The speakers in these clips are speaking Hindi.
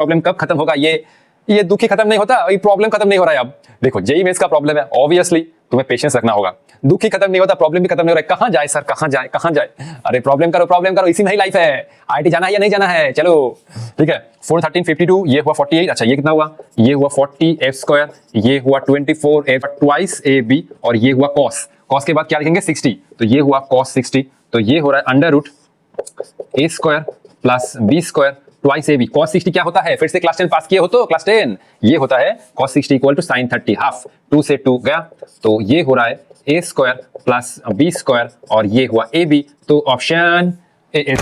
प्रॉब्लम कब खत्म होगा, ये दुखी खत्म नहीं होता, ये प्रॉब्लम खत्म नहीं हो रहा है। अब देखो जेईई मेंस का प्रॉब्लम है, ऑब्वियसली तुम्हें पेशेंस रखना होगा। दुखी खत्म नहीं होता, प्रॉब्लम भी खत्म नहीं हो रहा है, कहां जाए सर, कहां जाए। अरे प्रॉब्लम करो, इसी में ही लाइफ है। आईटी जाना है या नहीं जाना है, चलो ठीक है। 4 13 52, ये हुआ 48। अच्छा ये कितना हुआ, ये हुआ 40 f स्क्वायर, ये हुआ 24 f ट्वाइस ए बी, और ये हुआ कॉस के बाद क्या लिखेंगे 60, तो ये हुआ cos 60। तो ये हो रहा है under root A square plus B square twice A B. cos 60 क्या होता है, फिर से क्लास 10 पास किए हो तो क्लास 10, ये होता है cos 60 equal to sin 30 half, 2 से 2 गया, तो ये हो रहा है ए स्क्वायर प्लस बी स्क्वायर, और ये हुआ ए बी। तो option A is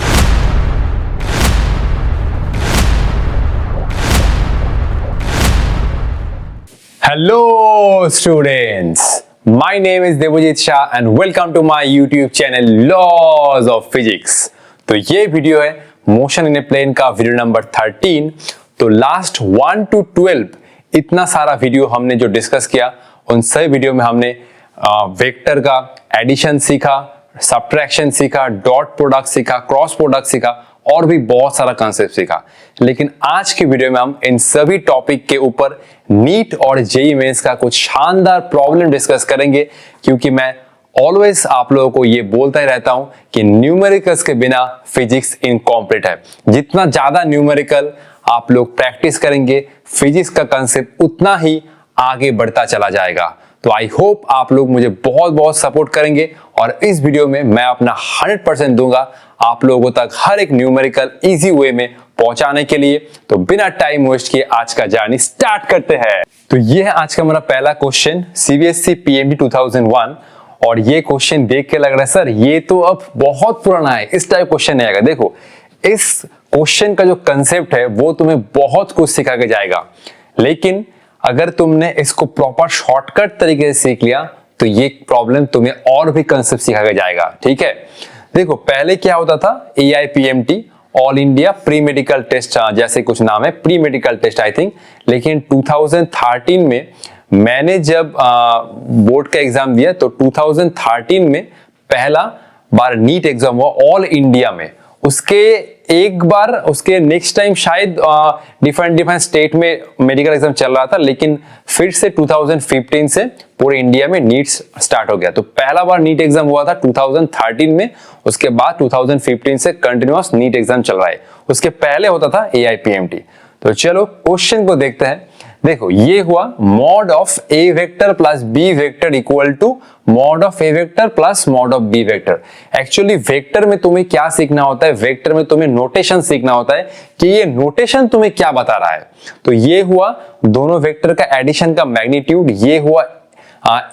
hello students, my name is Devjeet Shah and welcome to my YouTube channel laws of physics. तो ये वीडियो है मोशन इन ए प्लेन का वीडियो नंबर 13। तो लास्ट 1 to 12 इतना सारा वीडियो हमने जो डिस्कस किया, उन सभी वीडियो में हमने वेक्टर का एडिशन सीखा, सब्ट्रैक्शन सीखा, डॉट प्रोडक्ट सीखा, क्रॉस प्रोडक्ट सीखा, और भी बहुत सारा कंसेप्ट सीखा। लेकिन आज की वीडियो में हम इन सभी टॉपिक के ऊपर नीट और जेईई मेंस का कुछ शानदार प्रॉब्लम डिस्कस करेंगे, क्योंकि मैं ऑलवेज आप लोगों को ये बोलता ही रहता हूं कि न्यूमेरिकल्स के बिना फिजिक्स इनकॉम्प्लीट है। जितना ज्यादा न्यूमेरिकल आप लोग प्रैक्टिस करेंगे, फिजिक्स का कंसेप्ट उतना ही आगे बढ़ता चला जाएगा। तो आई होप आप लोग मुझे बहुत बहुत सपोर्ट करेंगे, और इस वीडियो में मैं अपना 100% दूंगा आप लोगों तक हर एक न्यूमेरिकल इजी वे में पहुंचाने के लिए। तो बिना टाइम वेस्ट किए आज का जर्नी स्टार्ट करते हैं। तो ये है आज का हमारा पहला क्वेश्चन, सीबीएसई पीएमडी 2001। और ये क्वेश्चन देख के लग रहा है सर ये तो अब बहुत पुराना है, इस टाइप क्वेश्चन नहीं आएगा। देखो इस क्वेश्चन का जो कंसेप्ट है वो तुम्हें बहुत कुछ सिखा के जाएगा, लेकिन अगर तुमने इसको प्रॉपर शॉर्टकट तरीके से सीख लिया तो ये प्रॉब्लम तुम्हें और भी कंसेप्ट सिखा के जाएगा। ठीक है, देखो पहले क्या होता था, AIPMT all India pre medical test जैसे कुछ नाम है, pre medical test I think. लेकिन 2013 में मैंने जब बोर्ड का एग्जाम दिया तो 2013 में पहला बार नीट एग्जाम हुआ ऑल इंडिया में। उसके एक बार उसके नेक्स्ट टाइम शायद डिफरेंट स्टेट में मेडिकल एग्जाम चल रहा था, लेकिन फिर से 2015 से पूरे इंडिया में नीट स्टार्ट हो गया। तो पहला बार नीट एग्जाम हुआ था 2013 में, उसके बाद 2015 से कंटिन्यूअस नीट एग्जाम चल रहा है। उसके पहले होता था AIPMT। तो चलो क्वेश्चन को देखते हैं। देखो ये हुआ mod of A vector plus B vector equal to mod of A vector plus mod of B vector. Actually vector में तुम्हें क्या सीखना होता है, वेक्टर में तुम्हें नोटेशन सीखना होता है कि ये नोटेशन तुम्हें क्या बता रहा है। तो ये हुआ दोनों वेक्टर का एडिशन का मैग्नीट्यूड, ये हुआ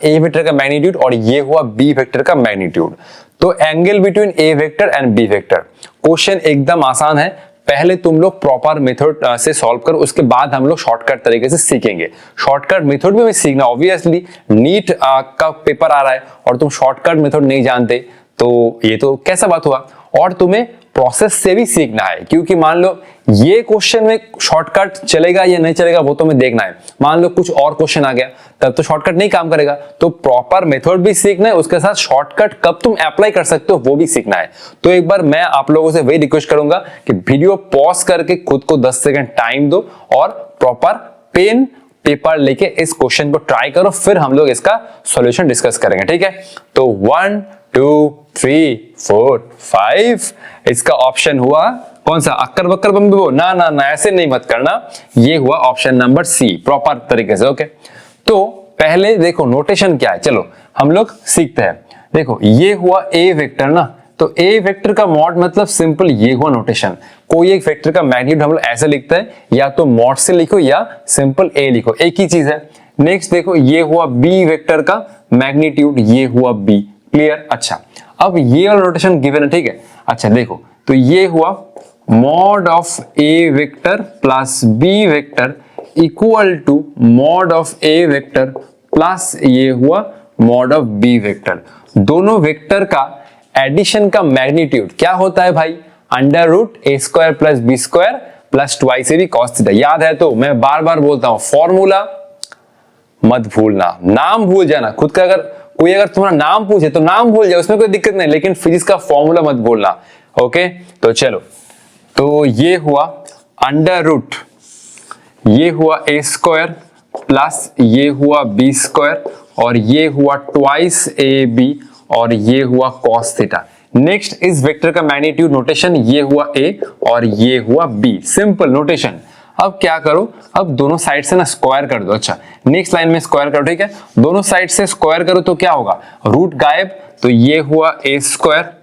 ए वेक्टर का मैग्नीट्यूड, और ये हुआ बी वेक्टर का मैग्नीट्यूड। तो angle between A vector and B vector. Question एकदम आसान है, पहले तुम लोग प्रॉपर मेथड से सॉल्व करो, उसके बाद हम लोग शॉर्टकट तरीके से सीखेंगे। शॉर्टकट मेथड में सीखना, ऑब्वियसली नीट का पेपर आ रहा है और तुम शॉर्टकट मेथड नहीं जानते तो ये तो कैसा बात हुआ। और तुम्हें प्रोसेस से भी सीखना है, क्योंकि मान लो ये क्वेश्चन में शॉर्टकट चलेगा या नहीं चलेगा वो तो हमें देखना है। मान लो कुछ और क्वेश्चन आ गया तब तो शॉर्टकट नहीं काम करेगा। तो प्रॉपर मेथड भी सीखना है, उसके साथ शॉर्टकट कब तुम अप्लाई कर सकते हो वो भी सीखना है। तो एक बार मैं आप लोगों से वही रिक्वेस्ट करूंगा कि वीडियो पॉज करके खुद को 10 सेकंड टाइम दो और प्रॉपर पेन पेपर लेके इस क्वेश्चन को ट्राई करो, फिर हम लोग इसका सॉल्यूशन डिस्कस करेंगे। ठीक है, तो 1 2 3 4 5 इसका ऑप्शन हुआ कौन सा, अक्कर बक्कर बम्बो, ना ना ना ऐसे नहीं मत करना, ये हुआ ऑप्शन नंबर सी प्रॉपर तरीके से। ओके, तो पहले देखो नोटेशन क्या है, चलो हम लोग सीखते हैं। देखो ये हुआ ए वेक्टर ना, तो ए वेक्टर का मॉड मतलब सिंपल ये हुआ नोटेशन। कोई एक वेक्टर का मैग्नीट्यूड हम लोग ऐसे लिखते हैं, या तो मॉड से लिखो या सिंपल ए लिखो, एक ही चीज है। नेक्स्ट देखो ये हुआ बी वेक्टर का मैग्नीट्यूड, ये हुआ बी, क्लियर। अच्छा अब ये वाला नोटेशन गिवन है, ठीक है। अच्छा देखो तो ये हुआ mod of A vector plus B vector equal to mod of A vector plus ये हुआ मॉड ऑफ बी वेक्टर। दोनों वेक्टर का एडिशन का मैग्नीट्यूड क्या होता है भाई, under root A square plus B square plus twice A B cos theta. याद है तो मैं बार बार बोलता हूं फॉर्मूला मत भूलना, नाम भूल जाना खुद का। अगर कोई अगर तुम्हारा नाम पूछे तो नाम भूल जाए, उसमें कोई दिक्कत नहीं, लेकिन फिजिक्स का फॉर्मूला मत भूलना। ओके तो चलो, तो ये हुआ अंडर रूट ये हुआ ए स्क्वायर प्लस ये हुआ बी स्क्वायर और ये हुआ ट्वाइस ए बी और ये हुआ कॉस थीटा। नेक्स्ट इस वेक्टर का मैग्नीट्यूड नोटेशन, ये हुआ ए और ये हुआ बी, सिंपल नोटेशन। अब क्या करो, अब दोनों साइड से ना स्क्वायर कर दो। अच्छा, नेक्स्ट लाइन में स्क्वायर करो, ठीक है। दोनों साइड से स्क्वायर करो तो क्या होगा, रूट गायब, तो ये हुआ ए स्क्वायर,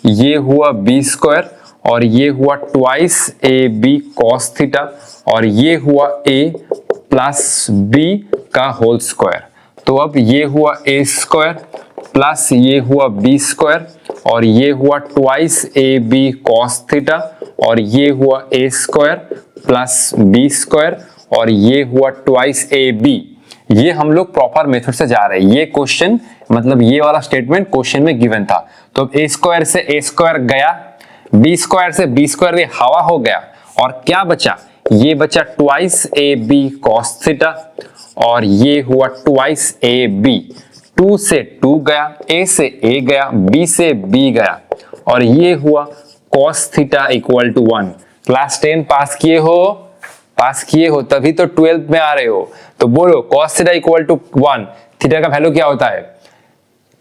ये हुआ बी स्क्वायर और ये हुआ ट्वाइस ए बी कॉस थीटा और ये हुआ ए प्लस बी का होल स्क्वायर। तो अब ये हुआ ए स्क्वायर प्लस ये हुआ बी स्क्वायर और ये हुआ ट्वाइस ए बी कॉस थीटा और ये हुआ A square plus B square और ये हुआ ट्वाइस ए बी। ये हम लोग प्रॉपर मेथड से जा रहे हैं। ये क्वेश्चन मतलब ये वाला स्टेटमेंट क्वेश्चन में गिवन था। तो अब ए स्क्वायर से ए स्क्वायर गया, बी स्क्वायर से बी स्क्वायर भी हवा हो गया और क्या बचा, ये बचा ट्वाइस ए बी कॉस थीटा और ये हुआ ट्वाइस ए बी। 2 से 2 गया, ए से ए गया, बी से बी गया और ये हुआ cos theta equal to 1। Class 10 pass किए हो तभी तो 12th में आ रहे हो। तो बोलो cos theta equal to 1, theta का वैल्यू क्या होता है,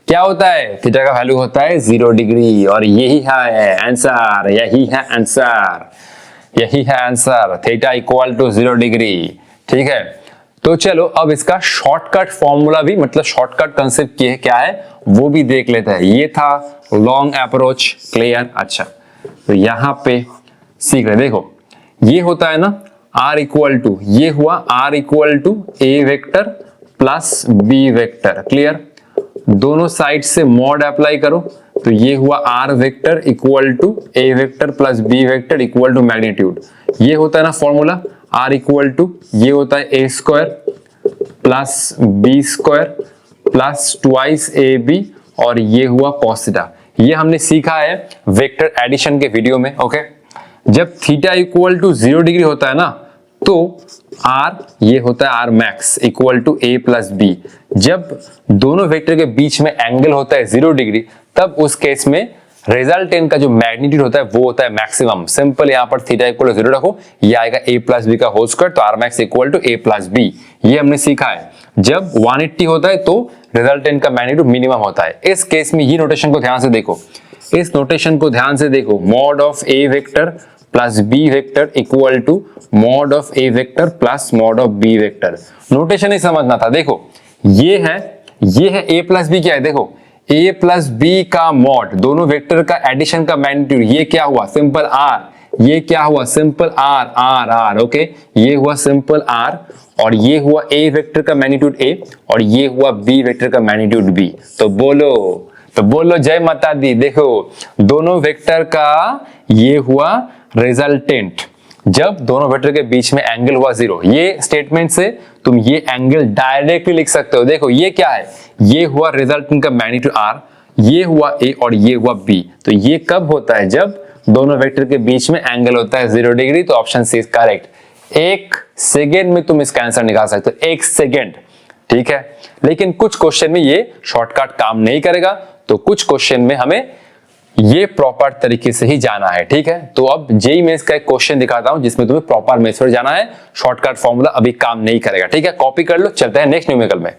क्या होता है, थीटा का वैल्यू होता है 0 डिग्री। और यही है आंसर, यही है आंसर, यही है answer, theta equal to 0 degree. ठीक है, तो चलो अब इसका शॉर्टकट फॉर्मूला भी, मतलब शॉर्टकट कंसेप्ट क्या है वो भी देख लेते हैं। ये था लॉन्ग अप्रोच, क्लियर। अच्छा, तो यहां पे सीख रहे, देखो ये होता है ना r इक्वल टू, ये हुआ r equal to A vector plus B vector, clear. दोनों साइड से मॉड अप्लाई करो तो ये हुआ r vector equal to A vector plus B vector equal to magnitude. ये होता है ना फॉर्मूला, r इक्वल टू ये होता है ए square plus B square plus twice ए बी और ये हुआ cos थीटा। ये हमने सीखा है वेक्टर एडिशन के वीडियो में, ओके। जब थीटा इक्वल टू 0 डिग्री होता है ना तो r ये होता है r max equal to a plus b. जब दोनों वेक्टर के बीच में एंगल होता है 0 डिग्री तब उस केस में रिजल्टेंट का जो मैग्नीट्यूड होता है वो होता है मैक्सिमम। सिंपल यहाँ पर थीटा इक्वल टू 0 रखो, ये आएगा a प्लस बी का होल स्क्वायर, तो r max equal to a plus B. ये हमने सीखा है। जब 180 होता है तो रिजल्टेंट का मैग्नीट्यूड मिनिमम होता है। इस केस में ये नोटेशन को ध्यान से देखो, इस नोटेशन को ध्यान से देखो, mod of a vector plus B vector equal to mod of A vector plus mod of B vector. Notation ही समझना था। देखो ये है ए प्लस बी, क्या है देखो, ए प्लस बी का मॉड, दोनों वेक्टर का एडिशन का मैग्नीट्यूड, ये क्या हुआ सिंपल आर, ये क्या हुआ simple R, R R, okay. ये हुआ सिंपल आर और ये हुआ ए वेक्टर का मैग्नीट्यूड ए और ये हुआ बी वेक्टर का मैग्नीट्यूड बी। तो बोलो जय माता दी। देखो दोनों वेक्टर का ये हुआ रिजल्टेंट जब दोनों वेक्टर के बीच में एंगल हुआ 0। ये स्टेटमेंट से तुम ये एंगल डायरेक्टली लिख सकते हो। देखो ये क्या है, ये हुआ रिजल्टेंट का मैग्नीट्यूड r, ये हुआ a और ये हुआ b। तो ये कब होता है, जब दोनों वेक्टर के बीच में एंगल होता है 0 डिग्री। तो option C is correct. 1 second में तुम इसका आंसर निकाल सकते हो, 1 सेकेंड, ठीक है। लेकिन कुछ क्वेश्चन में ये शॉर्टकट काम नहीं करेगा, तो कुछ क्वेश्चन में हमें ये प्रॉपर तरीके से ही जाना है, ठीक है। तो अब जेईई मेंस का एक क्वेश्चन दिखाता हूं जिसमें तुम्हें प्रॉपर मेथड जाना है, शॉर्टकट फॉर्मूला अभी काम नहीं करेगा, ठीक है। कॉपी कर लो, चलते हैं नेक्स्ट न्यूमेरिकल में।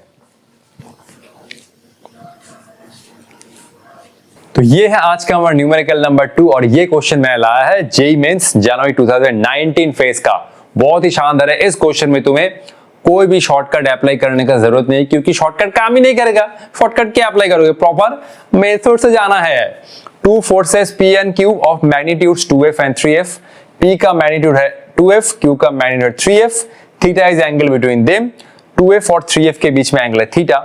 तो ये है आज का हमारा न्यूमेरिकल नंबर 2 और ये क्वेश्चन मैंने लाया है जेईई मेंस जनवरी 2019 फेज का। बहुत ही शानदार है। इस क्वेश्चन में तुम्हें कोई भी शॉर्टकट अप्लाई करने का जरूरत नहीं, क्योंकि शॉर्टकट काम ही नहीं करेगा। शॉर्टकट क्या अप्लाई करोगे, प्रॉपर मेथड से जाना है। Two forces P and Q of magnitudes 2F and 3F। P का मैग्नीट्यूड है 2F, Q का magnitude 3F, theta is angle between them. 2F और 3F के बीच में एंगल है थीटा।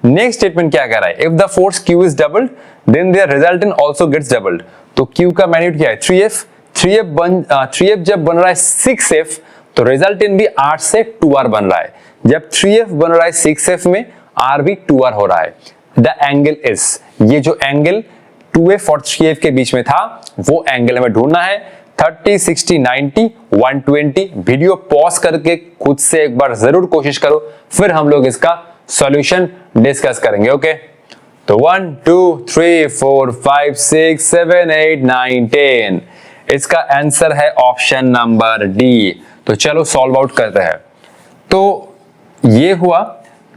नेक्स्ट स्टेटमेंट क्या कह रहा है, if the force Q is doubled then their resultant also gets doubled. तो Q का मैग्नीट्यूड क्या है 3F, 3F जब बन रहा है 6F तो रिजल्टेंट भी R से 2R बन रहा है। जब 3F बन रहा है 6F में R भी 2R हो रहा है। द एंगल इज, ये जो एंगल 2F और 3F के बीच में था वो एंगल हमें ढूंढना है। 30, 60, 90, 120। वीडियो पॉज करके खुद से एक बार जरूर कोशिश करो, फिर हम लोग इसका सॉल्यूशन डिस्कस करेंगे, ओके। तो 1, 2, 3, 4, 5, 6, 7, 8, 9, 10। इसका आंसर है ऑप्शन नंबर डी। तो चलो सॉल्व आउट करते हैं। तो ये हुआ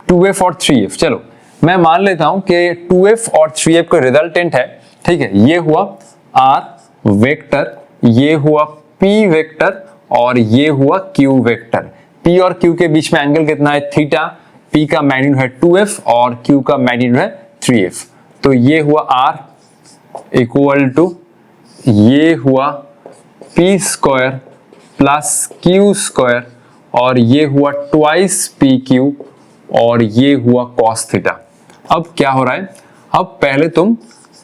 2f और 3f। चलो मैं मान लेता हूं कि 2f और 3f का रिजल्टेंट है, ठीक है। ये हुआ r वेक्टर, ये हुआ p वेक्टर और ये हुआ q वेक्टर। p और q के बीच में एंगल कितना है? थीटा। p का मैग्नीट्यूड है 2f और q का मैग्नीट्यूड है 3f। तो ये हुआ r इक्वल टू ये हुआ p square plus q square और ये हुआ ट्वाइस pq और ये हुआ cos थीटा। अब क्या हो रहा है? अब पहले तुम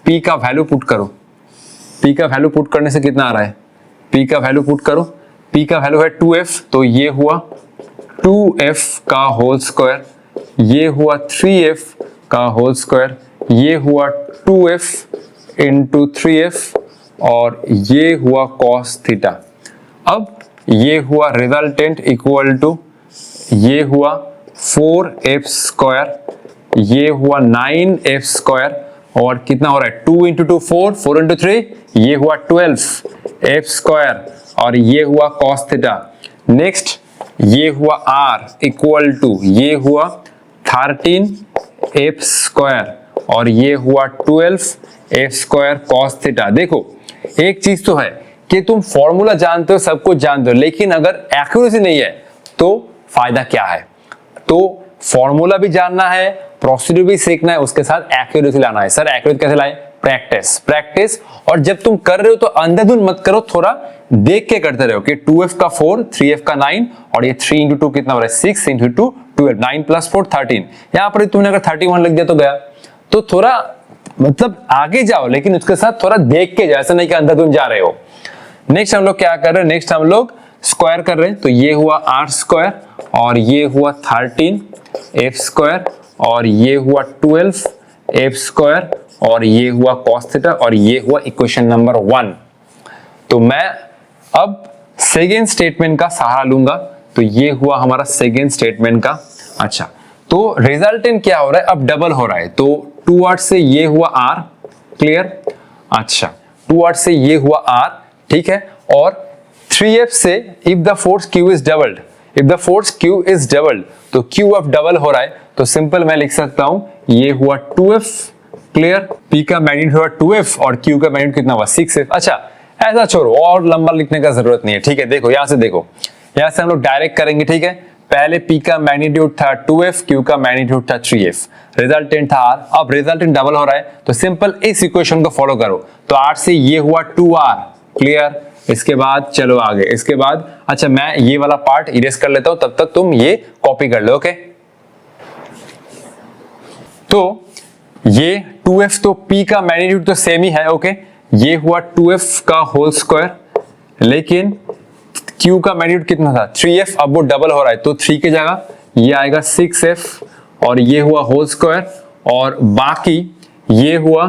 p का वैल्यू पुट करो। p का वैल्यू पुट करने से कितना आ रहा है? p का वैल्यू पुट करो। p का वैल्यू है 2f, तो ये हुआ 2f का होल स्क्वायर, ये हुआ 3f का होल स्क्वायर, ये हुआ 2f इंटू 3f और ये हुआ cos थीटा। अब ये हुआ रिजल्टेंट इक्वल टू ये हुआ 4f स्क्वायर, ये हुआ 9f स्क्वायर और कितना हो रहा है? 2 इंटू 2 4, 4 इंटू 3 ये हुआ 12f स्क्वायर और ये हुआ cos थीटा। नेक्स्ट ये हुआ r इक्वल टू ये हुआ 13f स्क्वायर और ये हुआ 12f स्क्वायर cos थीटा। देखो एक चीज तो है कि तुम फॉर्मूला जानते हो, सब कुछ जानते हो, लेकिन अगर एक्यूरेसी नहीं है तो फायदा क्या है? तो फॉर्मूला भी जानना है, प्रोसीड्यूर भी सीखना है, उसके साथ एक्यूरेसी लाना है। सर एक्यूरेसी कैसे लाए? Practice practice. और जब तुम कर रहे हो तो अंधाधुंध मत करो, थोड़ा देख के करते रहो कि 2f का 4, 3f का 9 और ये 3 इंटू 2 कितना हो रहा है? 6 इंटू 2 12, 9 प्लस 4 13। यहाँ पर तुमने अगर 31 लिख दिया तो गया। तो थोड़ा मतलब आगे जाओ, लेकिन उसके साथ थोड़ा देख के जाओ, ऐसा नहीं कि अंधाधुंध जा रहे हो। नेक्स्ट हम लोग क्या कर रहे हैं? नेक्स्ट हम लोग स्क्वायर कर रहे हैं। तो ये हुआ r स्क्वायर और ये हुआ 13f स्क्वायर और ये हुआ 12f स्क्वायर और ये हुआ cos थीटा और ये हुआ इक्वेशन नंबर 1। तो मैं अब सेकेंड स्टेटमेंट का सहारा लूंगा। तो ये हुआ हमारा सेकेंड स्टेटमेंट का। अच्छा, तो रिजल्टेंट क्या हो रहा है? अब डबल हो रहा है, तो 2r से ये हुआ r, क्लियर। अच्छा, 2r से ये हुआ r, ठीक है। और 3f से if the force q is doubled, if the force q is doubled, तो q अब डबल हो रहा है, तो सिंपल मैं लिख सकता हूं ये हुआ 2f, क्लियर। p का मैग्नीट्यूड हुआ 2f और q का मैग्नीट्यूड कितना हुआ? 6f। अच्छा, ऐसा छोड़ो, और लंबा लिखने का जरूरत नहीं है, ठीक है। देखो यहां से, देखो यहां से हम लोग डायरेक्ट करेंगे, ठीक है। पहले p का मैग्नीट्यूड था 2f, q का मैग्नीट्यूड था 3f, रिजल्टेंट था r। अब रिजल्टेंट डबल हो रहा है, तो सिंपल इस इक्वेशन को फॉलो करो। तो r से ये हुआ 2r, क्लियर। इसके बाद चलो आगे, इसके बाद अच्छा मैं ये वाला पार्ट इरेज कर लेता हूं, तब तक तुम ये कॉपी कर लो, ओके। तो ये 2f, तो p का मैग्नीट्यूड तो सेम ही है, ओके। ये हुआ 2f का होल स्क्वायर, लेकिन q का मैग्नीट्यूड कितना था? 3f। अब वो डबल हो रहा है, तो 3 की जगह ये आएगा 6f और ये हुआ होल स्क्वायर और बाकी ये हुआ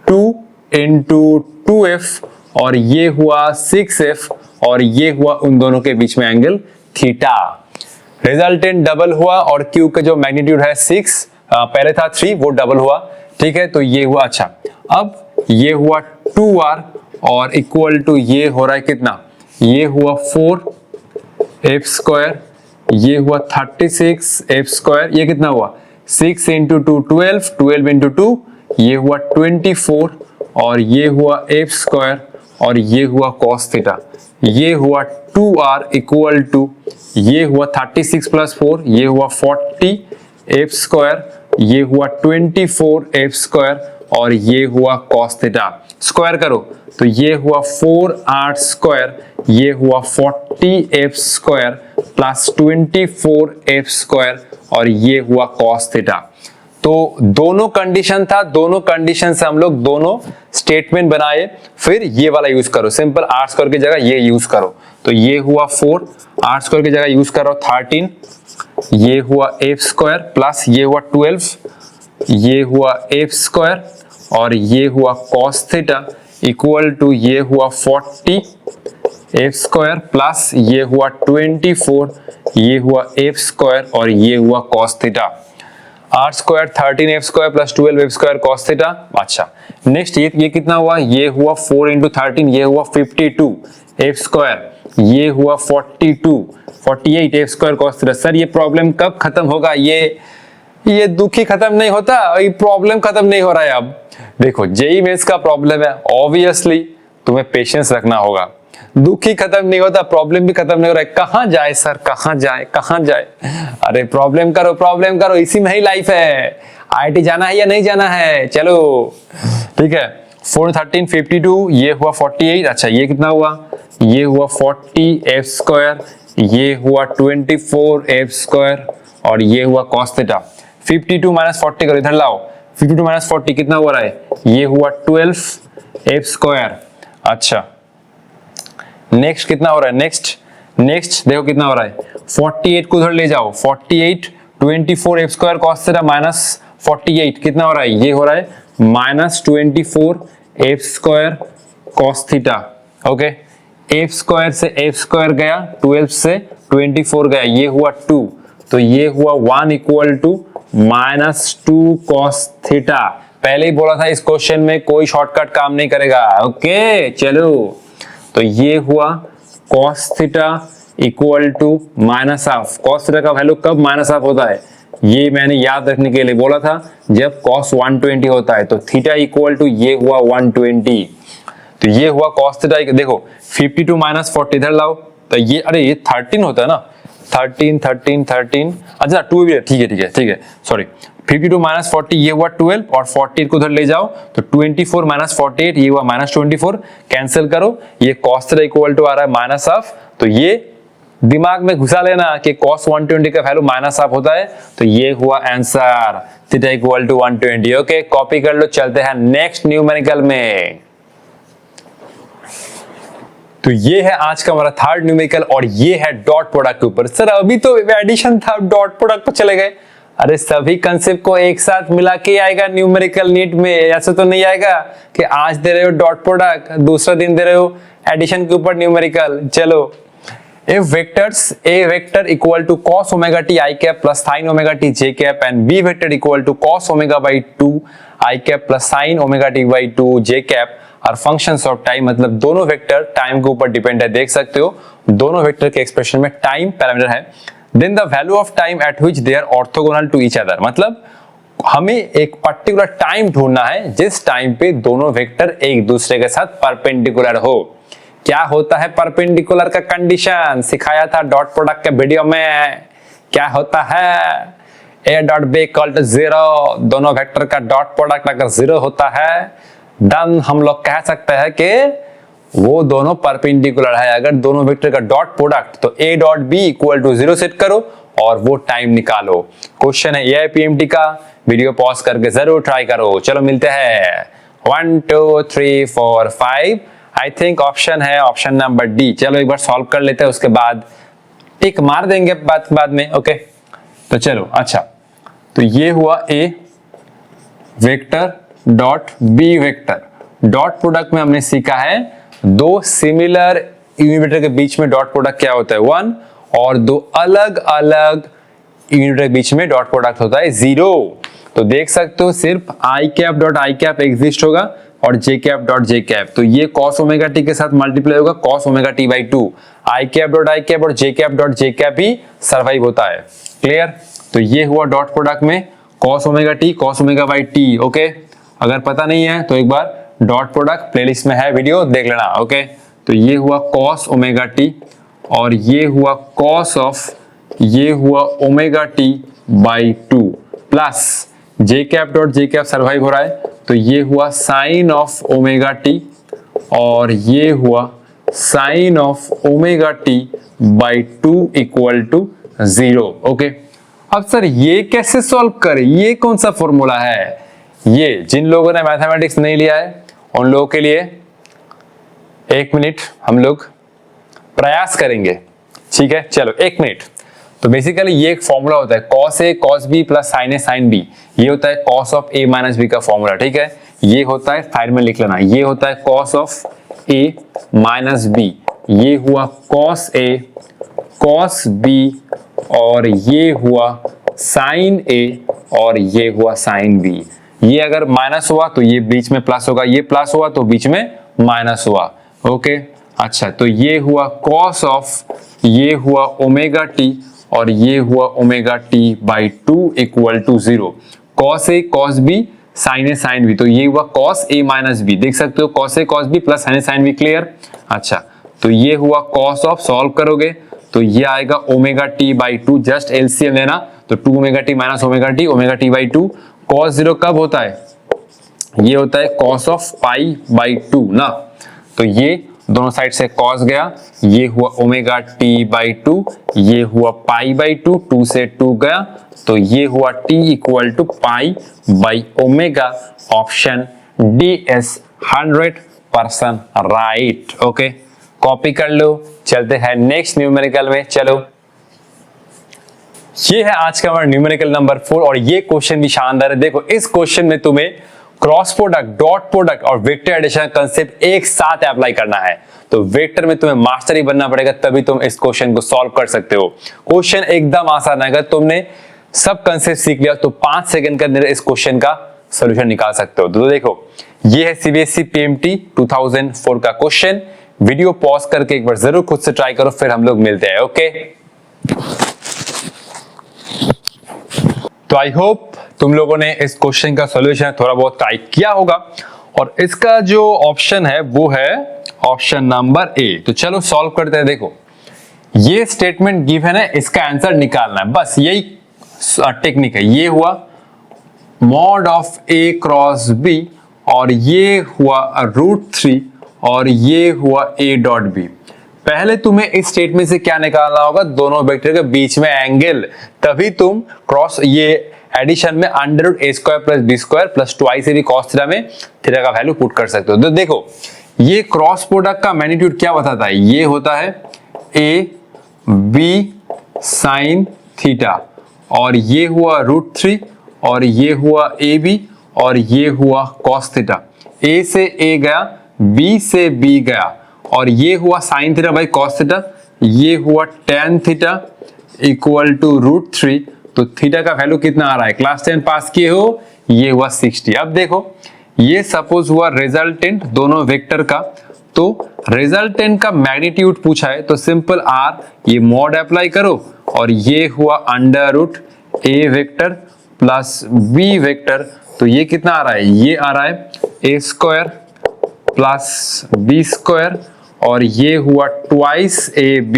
2 इंटू 2f और ये हुआ 6f और ये हुआ उन दोनों के बीच में एंगल थीटा। रिजल्टेंट डबल हुआ और q का जो मैग्नीट्यूड है 6, पहले था 3, वो डबल हुआ, ठीक है। तो ये हुआ, अच्छा अब ये हुआ 2r और इक्वल टू ये हो रहा है कितना? ये हुआ 4f स्क्वायर, ये हुआ 36f स्क्वायर, ये कितना हुआ? 6 इंटू 2 12, 12 इंटू 2 ये हुआ 24 और ये हुआ f स्क्वायर और ये हुआ cos थीटा। ये हुआ 2r इक्वल टू ये हुआ 36 प्लस 4, ये हुआ 40f स्क्वायर, ये हुआ 24f स्क्वायर और ये हुआ cos थीटा। स्क्वायर करो तो ये हुआ 4r स्क्वायर, ये हुआ 40f square plus 24f square और ये हुआ cos थीटा। तो दोनों कंडीशन था, दोनों कंडीशन से हम लोग दोनों स्टेटमेंट बनाए। फिर ये वाला यूज करो, सिंपल r स्क्वायर की जगह ये यूज करो। तो ये हुआ 4, r स्क्वायर की जगह यूज करो 13, ये हुआ f स्क्वायर प्लस ये हुआ 12, ये हुआ f स्क्वायर और ये हुआ cos थीटा इक्वल टू ये हुआ 40 f स्क्वायर प्लस ये हुआ 24, ये हुआ f स्क्वायर और ये हुआ cos theta. r square 13f square plus 12f square cos theta. अच्छा नेक्स्ट ये कितना हुआ? ये हुआ 4 इंटू 13, ये हुआ 52 f स्क्वायर ये हुआ 48 ए स्क्वायर कॉस थीटा। सर ये प्रॉब्लम कब खत्म होगा? ये दुख ही खत्म नहीं होता, ये प्रॉब्लम खत्म नहीं हो रहा है। अब देखो जेई मेंस का प्रॉब्लम है, ऑब्वियसली तुम्हें पेशेंस रखना होगा। दुख ही खत्म नहीं होता, प्रॉब्लम भी खत्म नहीं हो रहा है। कहां जाए सर, कहां जाए? अरे प्रॉब्लम करो, इसी में ही लाइफ है। आईआईटी जाना है या नहीं जाना है? चलो ठीक है। 4 13 52, ये हुआ 48। अच्छा ये कितना हुआ? ये हुआ 40 एफ स्क्वायर, ये हुआ 24 एफ स्क्वायर, और ये हुआ कॉस थीटा। 52 माइनस 40 करो, इधर लाओ। 52 माइनस 40 कितना हो रहा है? ये हुआ 12 एफ स्क्वायर। अच्छा नेक्स्ट कितना हो रहा है? नेक्स्ट देखो कितना हो रहा है? 48 को उधर ले जाओ। 48 24 F square cos theta minus 48 कितना हो रहा है? ये हो रहा है minus 24 F square cos theta. Okay, F square से एफ स्क्वायर गया, 12 से 24 गया, ये हुआ 2, तो ये हुआ 1 equal to minus 2 cos theta. पहले ही बोला था इस क्वेश्चन में कोई शॉर्टकट काम नहीं करेगा। ओके चलो, तो ये हुआ cos theta equal to minus half. Cos theta का वैल्यू कब माइनस हाफ होता है? ये मैंने याद रखने के लिए बोला था, जब कॉस 120 होता है। तो थीटा इक्वल टू ये हुआ 120, तो ये हुआ कॉस थीटा। देखो 52 माइनस 40 इधर लाओ, तो ये अरे ये 13 होता है ना, 13। अच्छा 2 भी है, ठीक है सॉरी। 52 माइनस 40 ये हुआ 12, और 40 को उधर ले जाओ तो 24 माइनस 48 ये हुआ माइनस 24, कैंसिल करो। ये कॉस थीटा इक्वल टू आ रहा है माइनस हाफ, तो ये दिमाग में घुसा लेना कि cos 120 का वैल्यू माइनस हाफ होता है। तो ये हुआ answer, theta equal to 120। Okay copy कर लो, चलते हैं नेक्स्ट न्यूमेरिकल में। तो ये है आज का हमारा थर्ड न्यूमेरिकल, और ये है डॉट प्रोडक्ट के ऊपर। सर अभी तो एडिशन था, डॉट प्रोडक्ट पर चले गए। अरे सभी कंसेप्ट को एक साथ मिला के आएगा न्यूमेरिकल नीट में, ऐसा तो नहीं आएगा कि आज दे रहे हो डॉट प्रोडक्ट, दूसरा दिन दे रहे हो एडिशन के ऊपर न्यूमेरिकल। चलो, if vectors a vector equal to cos omega t I cap plus sin omega t j cap and b vector equal to cos omega by 2 I cap plus sin omega t by 2 j cap are functions of time, मतलब दोनों वेक्टर टाइम के ऊपर डिपेंड है। देख सकते हो दोनों वेक्टर के एक्सप्रेशन में टाइम पैरामीटर है। Then the value of time at which they are orthogonal to each other, मतलब हमें एक पर्टिकुलर टाइम ढूंढना है जिस टाइम पे दोनों वेक्टर एक दूसरे के साथ परपेंडिकुलर हो। क्या होता है परपेंडिकुलर का कंडीशन? सिखाया था डॉट प्रोडक्ट के वीडियो में। क्या होता है? a dot b equal to 0, दोनों वेक्टर का डॉट प्रोडक्ट अगर 0 होता है देन हम लोग कह सकते हैं कि वो दोनों परपेंडिकुलर है। अगर दोनों वेक्टर का डॉट प्रोडक्ट, तो a dot b equal to 0 set करो और वो टाइम निकालो। क्वेश्चन है AIPMT का, वीडियो पॉज करके जरूर ट्राई करो। चलो मिलते हैं 1 2 3 4 5, आई थिंक ऑप्शन है ऑप्शन नंबर डी। चलो एक बार सॉल्व कर लेते हैं, उसके बाद टिक मार देंगे बाद में। ओके तो चलो, अच्छा तो ये हुआ a vector dot b vector. Dot product में हमने सीखा है दो सिमिलर यूनिट के बीच में डॉट प्रोडक्ट क्या होता है 1, और दो अलग अलग यूनिट के बीच में डॉट प्रोडक्ट होता है 0। तो देख सकते हो सिर्फ i cap dot i cap exist होगा और j cap dot j cap, तो ये cos ओमेगा टी के साथ मल्टीप्लाई होगा cos omega T by 2। I cap dot i cap और j cap dot j cap ही सर्वाइव होता है। क्लियर? तो ये हुआ डॉट प्रोडक्ट में cos omega T cos omega by T. Okay, अगर पता नहीं है तो एक बार डॉट प्रोडक्ट प्लेलिस्ट में है वीडियो, देख लेना। ओके, तो ये हुआ cos ओमेगा टी और ये हुआ cos ऑफ ये हुआ omega T by 2 plus J cap dot j cap survive हो रहा है, तो ये हुआ साइन ऑफ ओमेगा टी और ये हुआ sine of omega T by 2 equal to 0। Okay, अब सर ये कैसे सॉल्व करें? ये कौन सा फॉर्मूला है? ये जिन लोगों ने मैथमेटिक्स नहीं लिया है उन लोगों के लिए 1 मिनट हम लोग प्रयास करेंगे। ठीक है, चलो 1 मिनट। तो बेसिकली ये एक फॉर्मूला होता है cos a cos b plus sin a sin b। ये होता है cos of a minus b का फॉर्मूला। ठीक है, ये होता है, साइड में लिख लेना, ये होता है cos of a minus b, ये हुआ cos a cos b और ये हुआ sin a और ये हुआ sin b। ये अगर माइनस हुआ तो ये बीच में प्लस होगा, ये प्लस हुआ तो बीच में माइनस हुआ। ओके, अच्छा, तो ये हुआ cos ऑफ, ये हुआ ओमेगा टी और ये हुआ omega T by 2 equal to 0। cos a cos b sin a sin b, तो ये हुआ cos a माइनस b, देख सकते हो cos a cos b plus sin a sin b, clear. अच्छा, तो ये हुआ cos ऑफ, सॉल्व करोगे तो ये आएगा omega T by 2, just LCM लेना, तो 2 omega T minus omega T by 2। cos 0 कब होता है, ये होता है cos ऑफ पाई बाई 2 ना, तो ये दोनों साइड से cos गया, ये हुआ ओमेगा टी बाई 2, ये हुआ पाई बाई 2, 2 से 2 गया, तो ये हुआ t equal to pi by omega. Option D is 100% right. Okay, copy कर लो, चलते हैं नेक्स्ट न्यूमेरिकल में। चलो, ये है आज का हमारा न्यूमेरिकल नंबर 4 और ये क्वेश्चन भी शानदार है। देखो, इस क्वेश्चन में तुम्हें क्रॉस प्रोडक्ट, डॉट प्रोडक्ट और वेक्टर एडिशन कंसेप्ट एक साथ अप्लाई करना है, तो वेक्टर में तुम्हें मास्टर ही बनना पड़ेगा, तभी तुम इस क्वेश्चन को सॉल्व कर सकते हो। क्वेश्चन एकदम आसान है, अगर तुमने सब कंसेप्ट सीख लिया तो 5 सेकंड के अंदर इस क्वेश्चन का सॉल्यूशन निकाल सकते हो। तो देखो, ये है सीबीएसई पीएमटी 2004 का क्वेश्चन। वीडियो पॉज करके एक बार जरूर खुद से ट्राई करो, फिर हम लोग मिलते हैं। ओके, तो आई होप तुम लोगों ने इस क्वेश्चन का सॉल्यूशन थोड़ा बहुत ट्राई किया होगा और इसका जो ऑप्शन है वो है ऑप्शन नंबर ए। तो चलो सॉल्व करते हैं। देखो, ये स्टेटमेंट गिवन है, इसका आंसर निकालना है, बस यही टेक्निक है। ये हुआ mod of A cross B और ये हुआ √3 और ये हुआ a डॉट बी। पहले तुम्हें इस स्टेटमेंट से क्या निकालना होगा, दोनों वेक्टर के बीच में एंगल, तभी तुम क्रॉस, ये एडिशन में √a² plus b² plus 2i से भी cos थीटा में थीटा का वैल्यू पुट कर सकते हो। तो देखो, ये क्रॉस प्रोडक्ट का मैग्नीट्यूड क्या बताता है, ये होता है a b sin थीटा और ये हुआ √3 और ये हुआ a b और ये हुआ cos थीटा। a से a गया, b से b गया और ये हुआ sin theta by cos theta, ये हुआ tan थीटा इक्वल टू √3। तो थीटा का वैल्यू कितना आ रहा है, क्लास 10 पास किए हो, ये हुआ 60। अब देखो, ये सपोज हुआ रिजल्टेंट दोनों वेक्टर का, तो रिजल्टेंट का मैग्नीट्यूड पूछा है तो सिंपल r, ये मॉड अप्लाई करो और ये हुआ √a vector plus b vector, तो ये कितना आ रहा है, ये आ रहा है a² प्लस b² और ये हुआ 2ab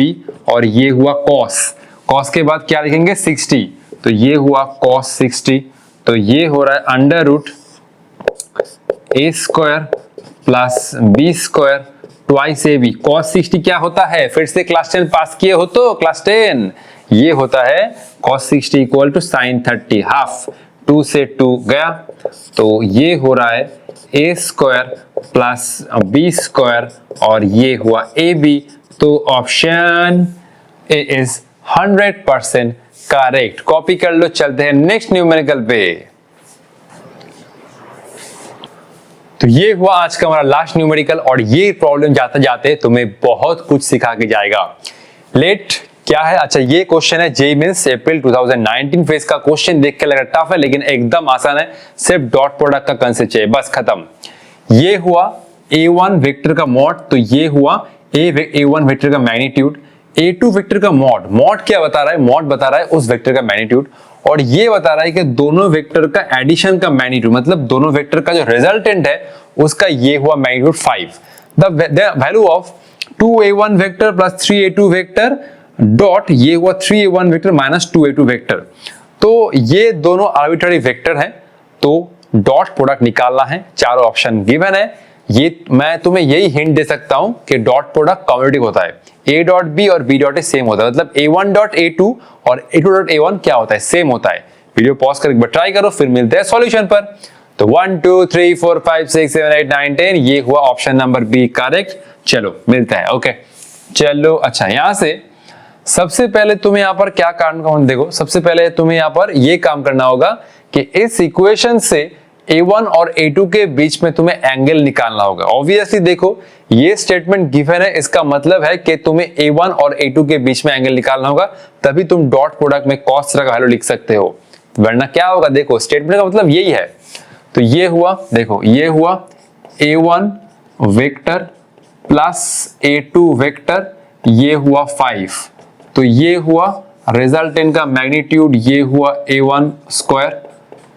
और ये हुआ cos के बाद क्या लिखेंगे 60, तो ये हुआ cos 60, तो ये हो रहा है √a² plus b² 2ab। cos 60 क्या होता है, फिर से क्लास 10 पास किए हो तो क्लास 10, ये होता है cos 60 equal to sin 30 half, 2 से 2 गया, तो ये हो रहा है a² प्लस b² और ये हुआ ab। तो option A is 100% correct. Copy कर लो, चलते हैं नेक्स्ट न्यूमेरिकल पे। तो ये हुआ आज का हमारा लास्ट न्यूमेरिकल और ये प्रॉब्लम जाते जाते तुम्हें बहुत कुछ सिखा के जाएगा। लेट क्या है, अच्छा ये क्वेश्चन है जेईई मेंस अप्रैल 2019 फेज का क्वेश्चन, देख के लग रहा टफ है लेकिन एकदम आसान है, सिर्फ डॉट प्रोडक्ट का कंसेप्ट चाहिए, बस खत्म। ये हुआ a1 वेक्टर का मॉड, तो ये हुआ a1 वेक्टर का मैग्नीट्यूड, a2 वेक्टर का मॉड, मॉड क्या बता रहा है, मॉड बता रहा है उस वेक्टर का मैग्नीट्यूड, और ये बता रहा है कि दोनों वेक्टर का एडिशन का मैग्नीट्यूड, मतलब दोनों वेक्टर का जो रिजल्टेंट है उसका ये हुआ magnitude 5। The value of 2a1 vector plus 3a2 vector dot ये हुआ 3a1 vector minus 2a2 vector. तो ये दोनों आर्बिट्ररी वेक्टर हैं, तो डॉट प्रोडक्ट निकालना है, चारों ऑप्शन गिवन है। ये मैं तुम्हें यही हिंट दे सकता हूं कि डॉट प्रोडक्ट कम्युटेटिव होता है, a डॉट b और b डॉट a सेम होता है, मतलब a1 डॉट a2 और a2 डॉट a1 क्या होता है, सेम होता है। वीडियो पॉज करके एक बार ट्राई करो, फिर मिलते हैं सॉल्यूशन पर। तो 1 2 3 4 5 6 7 8 9 10, ये हुआ ऑप्शन नंबर बी करेक्ट। चलो मिलता है, ओके चलो। अच्छा, यहां से सबसे पहले तुम्हें यहां पर क्या काम, देखो सबसे पहले तुम्हें यहां पर यह काम करना होगा कि इस इक्वेशन से a1 और a2 के बीच में तुम्हें एंगल निकालना होगा। ऑब्वियसली देखो ये स्टेटमेंट गिवन है, इसका मतलब है कि तुम्हें a1 और a2 के बीच में एंगल निकालना होगा, तभी तुम डॉट प्रोडक्ट में cos थीटा का वैल्यू लिख सकते हो, वरना क्या होगा, देखो स्टेटमेंट का मतलब यही है। तो ये हुआ, देखो ये हुआ a1 vector plus A2 vector, ये हुआ 5, तो ये हुआ रिजल्टेंट का मैग्नीट्यूड, ये हुआ A1 स्क्वायर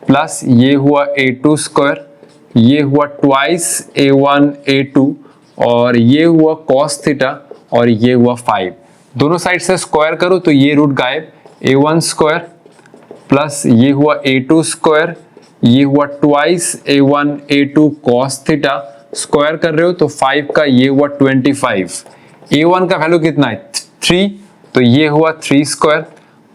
प्लस ये हुआ A2 स्क्वायर, ये हुआ ट्वाइस A1 A2 और ये हुआ cos थीटा और ये हुआ 5। दोनों साइड से स्क्वायर करो तो ये रूट गायब, A1 स्क्वायर प्लस ये हुआ A2 स्क्वायर, ये हुआ twice A1 A2 cos theta, square कर रहे हो तो 5 का ये हुआ 25। A1 का वैल्यू कितना है 3, तो ये हुआ 3 स्क्वायर,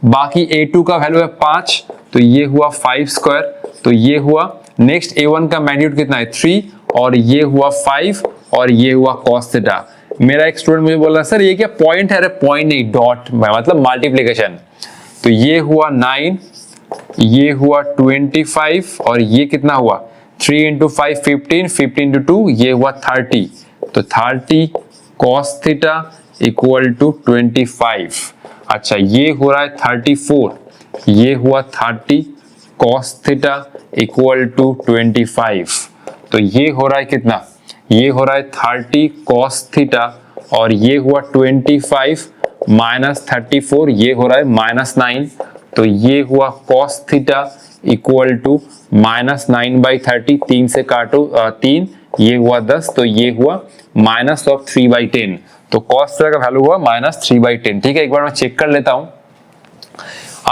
बाकी A2 का वैल्यू है 5, तो ये हुआ 5 स्क्वायर, तो ये हुआ नेक्स्ट A1 का मैग्नीट्यूड कितना है 3 और ये हुआ 5 और ये हुआ cos थीटा। मेरा एक स्टूडेंट मुझे बोल रहा है सर ये क्या पॉइंट है, अरे पॉइंट नहीं डॉट मतलब मल्टीप्लिकेशन, तो ये हुआ 9, ये हुआ 25 और ये कितना हुआ 3 इंटू 5 15, 15 इंटू 2 ये हुआ 30, तो 30 cos थीटा इक्वल टू 25। अच्छा ये हो रहा है 34, ये हुआ 30 cos थीटा इक्वल टू 25, तो ये हो रहा है कितना, ये हो रहा है 30 cos थीटा और ये हुआ 25 माइनस 34, ये हो रहा है -9, तो ये हुआ cos थीटा इक्वल टू -9/30, 3 से काटो 3, ये हुआ 10, तो ये हुआ -3/10, तो cos थीटा का वैल्यू हुआ -3/10। ठीक है, एक बार मैं चेक कर लेता हूं,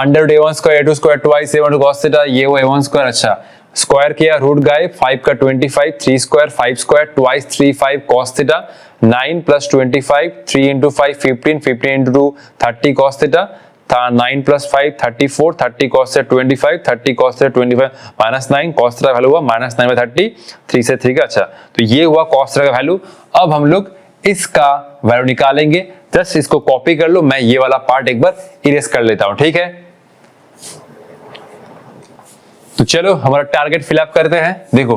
under A1 square A2 square twice A1 cos theta, ये हुआ A1 स्क्वायर, अच्छा स्क्वायर किया रूट गायब, 5 का 25, 3 square 5 square twice 3 5 cos theta, 9 plus 25, 3 into 5 15, 15 into 2 30 cos theta था, 9 plus 5 34, 30 cos theta 25, 30 cos theta 25 -9, cos theta value हुआ -9/30, 3 से 3 का, अच्छा तो ये हुआ cos थीटा का वैल्यू। अब हम लोग इसका वैल्यू निकालेंगे, जस्ट इसको कॉपी कर लो, मैं ये वाला पार्ट एक बार इरेज कर लेता हूं, ठीक है। तो चलो हमारा टारगेट फिलअप करते हैं, देखो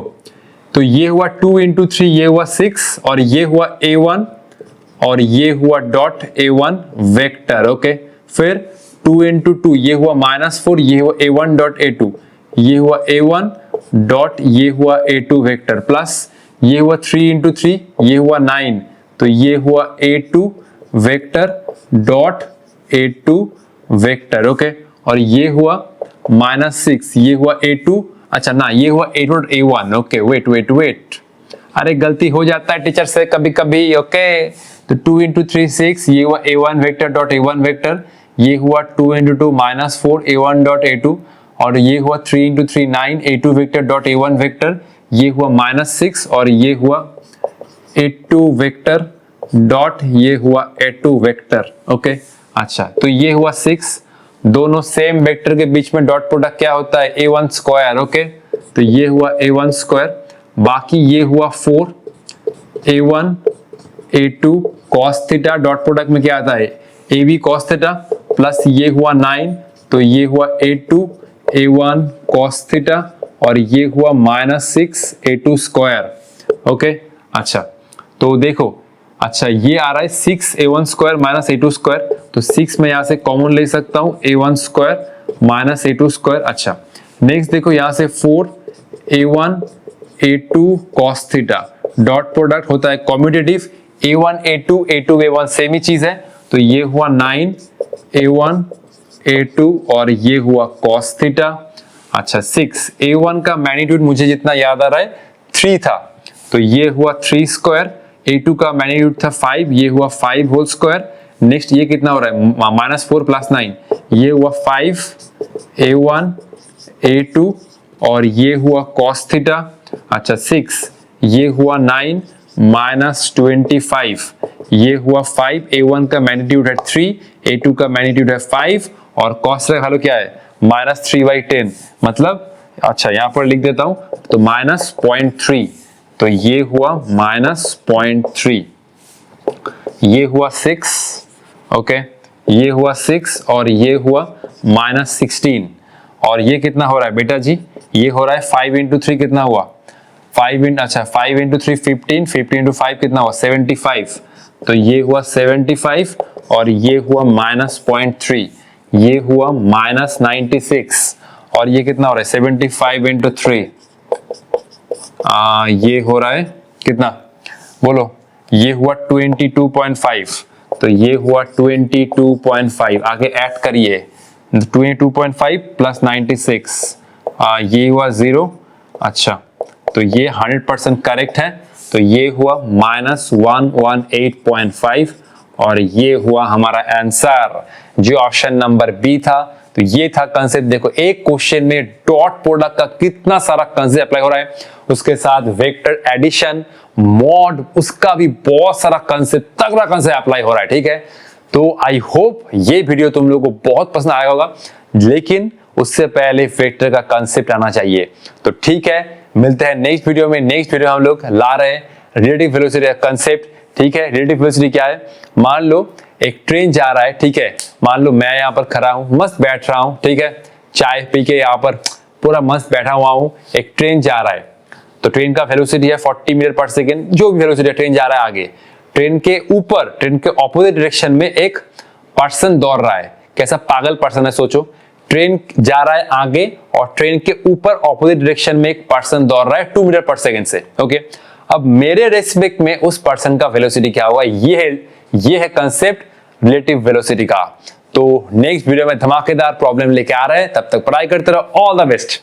तो ये हुआ 2 इंटू 3, ये हुआ 6 और ये हुआ A1 और ये हुआ डॉट A1 वेक्टर, ओके। फिर 2 इंटू 2 ये हुआ -4, ये हुआ A1 डॉट A2, ये हुआ A1 डॉट ये हुआ A2 वेक्टर, प्लस ये हुआ 3 इंटू 3 ये हुआ 9, तो ये हुआ A2 vector dot A2 vector, okay. और ये हुआ -6, ये हुआ A2, अच्छा ना ये हुआ A2 dot A1, okay wait, अरे गलती हो जाता है टीचर से कभी कभी, ओके। तो 2 इंटू 3 6, ये हुआ A1 vector dot A1 vector, ये हुआ 2 इंटू 2 -4 A1 डॉट A2 और ये हुआ 3 into 3 9 A2 vector dot A1 vector, ये हुआ -6 और ये हुआ A2 वेक्टर डॉट ये हुआ A2 वेक्टर, ओके। अच्छा तो ये हुआ 6, दोनों सेम वेक्टर के बीच में डॉट प्रोडक्ट क्या होता है A1 स्क्वायर, ओके। तो ये हुआ A1 स्क्वायर, बाकी ये हुआ 4 A1 A2 cos theta, dot product में क्या आता है AB cos थीटा, प्लस ये हुआ 9, तो ये हुआ A2 A1 cos थीटा और ये हुआ -6 A2 स्क्वायर, ओके। अच्छा तो देखो, अच्छा ये आ रहा है 6 A1 square minus A2 square, तो 6 में यहां से कॉमन ले सकता हूं A1 square minus A2 square. अच्छा नेक्स्ट देखो यहां से 4 A1 A2 cos theta, dot product होता है commutative, A1 A2 A2 A1 same ही चीज है, तो ये हुआ 9 A1 A2 और ये हुआ cos थीटा। अच्छा 6 A1 का मैग्नीट्यूड मुझे जितना याद आ रहा है 3 था, तो ये हुआ 3 स्क्वायर, A2 का मैग्नीट्यूड था 5, ये हुआ 5 होल स्क्वायर। नेक्स्ट ये कितना हो रहा है -4 + 9, ये हुआ 5 A1 A2 और ये हुआ cos थीटा। अच्छा 6 ये हुआ 9 -25, ये हुआ 5, A1 का मैग्नीट्यूड है 3, A2 का मैग्नीट्यूड है 5 और cos का वैल्यू क्या है -3/10, मतलब अच्छा यहां पर लिख देता हूं तो -0.3, तो ये हुआ -0.3, ये हुआ 6, ओके, ये हुआ 6 और ये हुआ -16 और ये कितना हो रहा है बेटा जी, ये हो रहा है 5 इंटू 3 कितना हुआ 5 इंटू 3 15, 15 इंटू 5 कितना हुआ 75, तो ये हुआ 75 और ये हुआ -0.3, ये हुआ -96 और ये कितना हो रहा है 75 इंटू 3, ये हो रहा है कितना बोलो ये हुआ 22.5, तो ये हुआ 22.5, आगे ऐड करिए 22.5 प्लस 96, ये हुआ 0। अच्छा, तो ये 100% करेक्ट है, तो ये हुआ -118.5 और ये हुआ हमारा आंसर जो ऑप्शन नंबर बी था। तो ये था कंसेप्ट। देखो एक क्वेश्चन में डॉट प्रोडक्ट का कितना सारा कंसेप्ट अप्लाई हो रहा है, उसके साथ वेक्टर एडिशन, मॉड, उसका भी बहुत सारा कंसेप्ट, तगड़ा कंसेप्ट अप्लाई हो रहा है। ठीक है, तो आई होप ये वीडियो तुम लोगों को बहुत पसंद आया होगा, लेकिन उससे पहले वेक्टर का कंसेप्ट आना चाहिए। तो ठीक है, मिलते हैं नेक्स्ट वीडियो में। नेक्स्ट वीडियो हम लोग ला रहे हैं रिलेटिव वेलोसिटी का कंसेप्ट। ठीक है, रिलेटिव वेलोसिटी क्या है? मान लो एक ट्रेन जा रहा है, ठीक है, मान लो मैं यहाँ पर खड़ा हूँ, मस्त बैठ रहा हूँ, ठीक है, चाय पी के यहाँ पर पूरा मस्त बैठा हुआ हूँ, एक ट्रेन जा रहा है, तो ट्रेन का वेलोसिटी है 40 मीटर पर सेकेंड, जो भी वेलोसिटी है, ट्रेन जा रहा है आगे। ट्रेन के ऊपर, ट्रेन के ऑपोजिट डायरेक्शन में एक पर्सन दौड़ रहा है। कैसा पागल पर्सन है सोचो, ट्रेन जा रहा है आगे और ट्रेन के ऊपर ऑपोजिट डायरेक्शन में एक पर्सन दौड़ रहा है 2 मीटर पर सेकेंड से। ओके, अब मेरे रेस्पेक्ट में उस पर्सन का वेलोसिटी क्या होगा, ये है कंसेप्ट रिलेटिव वेलोसिटी का। तो नेक्स्ट वीडियो में धमाकेदार प्रॉब्लम लेके आ रहे हैं, तब तक पढ़ाई करते रहो। All the best.